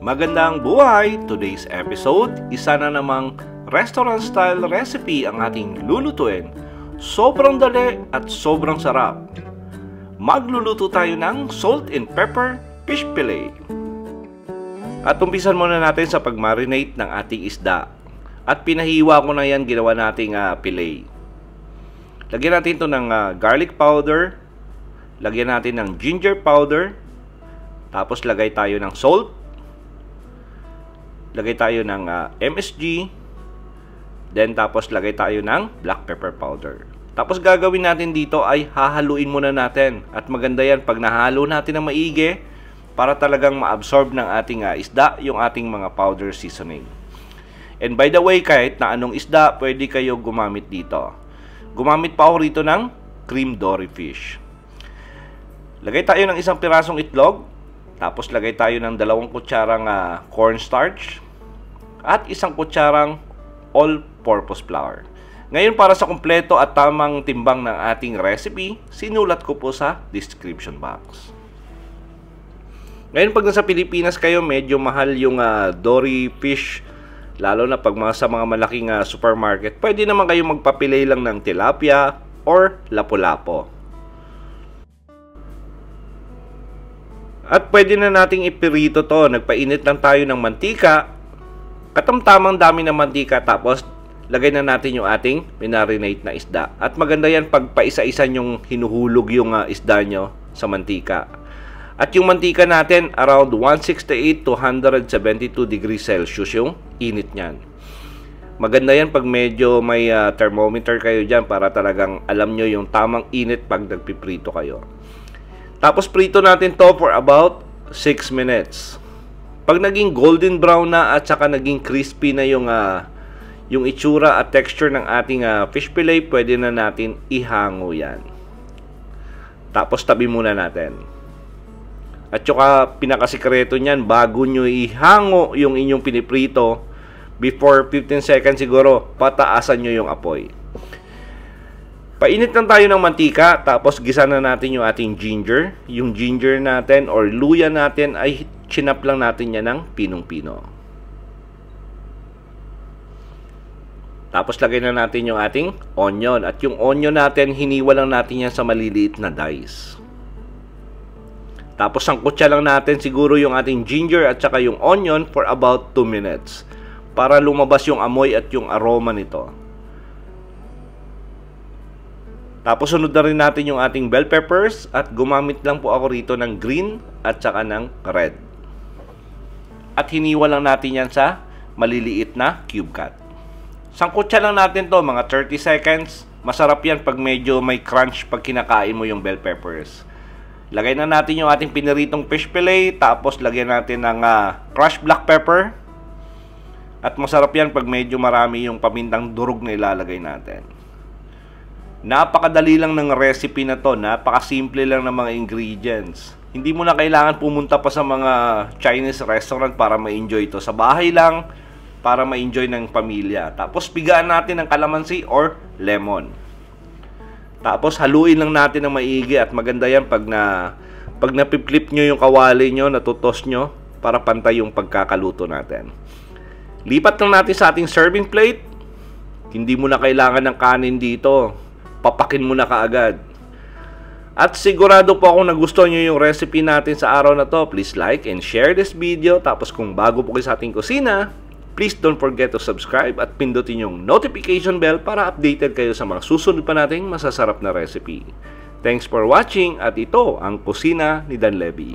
Magandang buhay! Today's episode, isa na namang restaurant-style recipe ang ating lulutuin. Sobrang dali at sobrang sarap. Magluluto tayo ng salt and pepper fish fillet. At umpisan muna natin sa pag-marinate ng ating isda. At pinahiwa ko na yan, ginawa nating fillet. Lagyan natin ito ng garlic powder. Lagyan natin ng ginger powder. Tapos lagay tayo ng salt. Lagay tayo ng MSG. Then tapos lagay tayo ng black pepper powder. Tapos gagawin natin dito ay hahaluin muna natin. At maganda yan pag nahalo natin ng maigi para talagang ma-absorb ng ating isda yung ating mga powder seasoning. And by the way, kahit na anong isda, pwede kayo gumamit dito. Gumamit pa ako rito ng cream dory fish. Lagay tayo ng isang pirasong itlog. Tapos lagay tayo ng 2 kutsarang cornstarch at 1 kutsarang all-purpose flour. Ngayon, para sa kumpleto at tamang timbang ng ating recipe, sinulat ko po sa description box. Ngayon, pag nasa Pilipinas kayo, medyo mahal yung dory fish, lalo na pag sa mga malaking supermarket. Pwede naman kayo magpapilay lang ng tilapia or lapu-lapo. At pwede na nating ipirito to. Nagpainit lang tayo ng mantika. Katamtamang dami ng mantika. Tapos, lagay na natin yung ating minarinate na isda. At maganda yan pag paisa-isa yung hinuhulog yung isda nyo sa mantika. At yung mantika natin, around 168 to 172 degrees Celsius yung init nyan. Maganda yan pag medyo may thermometer kayo dyan para talagang alam nyo yung tamang init pag nagpiprito kayo. Tapos prito natin to for about 6 minutes. Pag naging golden brown na at saka naging crispy na yung itsura at texture ng ating fish fillet, pwede na natin ihango yan. Tapos tabi muna natin. At saka pinakasikreto niyan, bago nyo ihango yung inyong piniprito, before 15 seconds siguro, pataasan nyo yung apoy. Painit lang tayo ng mantika, tapos gisa na natin yung ating ginger. Yung ginger natin or luya natin ay chinap lang natin yan ng pinong-pino. Tapos lagay na natin yung ating onion. At yung onion natin, hiniwa lang natin yan sa maliliit na dice. Tapos sangkutsa lang natin siguro yung ating ginger at saka yung onion for about 2 minutes. Para lumabas yung amoy at yung aroma nito. Tapos sunod na rin natin yung ating bell peppers at gumamit lang po ako rito ng green at saka ng red. At hiniwa lang natin yan sa maliliit na cube cut. Sangkutsa lang natin to mga 30 seconds. Masarap yan pag medyo may crunch pag kinakain mo yung bell peppers. Lagay na natin yung ating piniritong fish fillet. Tapos lagyan natin ng crushed black pepper. At masarap yan pag medyo marami yung pamintang durog na ilalagay natin. Napakadali lang ng recipe na to. Napakasimple lang ng mga ingredients. Hindi mo na kailangan pumunta pa sa mga Chinese restaurant para ma-enjoy ito. Sa bahay lang para ma-enjoy ng pamilya. Tapos pigaan natin ng kalamansi or lemon. Tapos haluin lang natin ng maigi at maganda yan pag napipflip nyo yung kawali nyo, natutos nyo para pantay yung pagkakaluto natin. Lipat lang natin sa ating serving plate. Hindi mo na kailangan ng kanin dito. Papakin mo na kaagad. At sigurado po akong nagustuhan nyo yung recipe natin sa araw na to. Please like and share this video. Tapos kung bago po kayo sa ating kusina, please don't forget to subscribe at pindutin yung notification bell para updated kayo sa mga susunod pa nating masasarap na recipe. Thanks for watching at ito ang Kusina ni Dan Levy.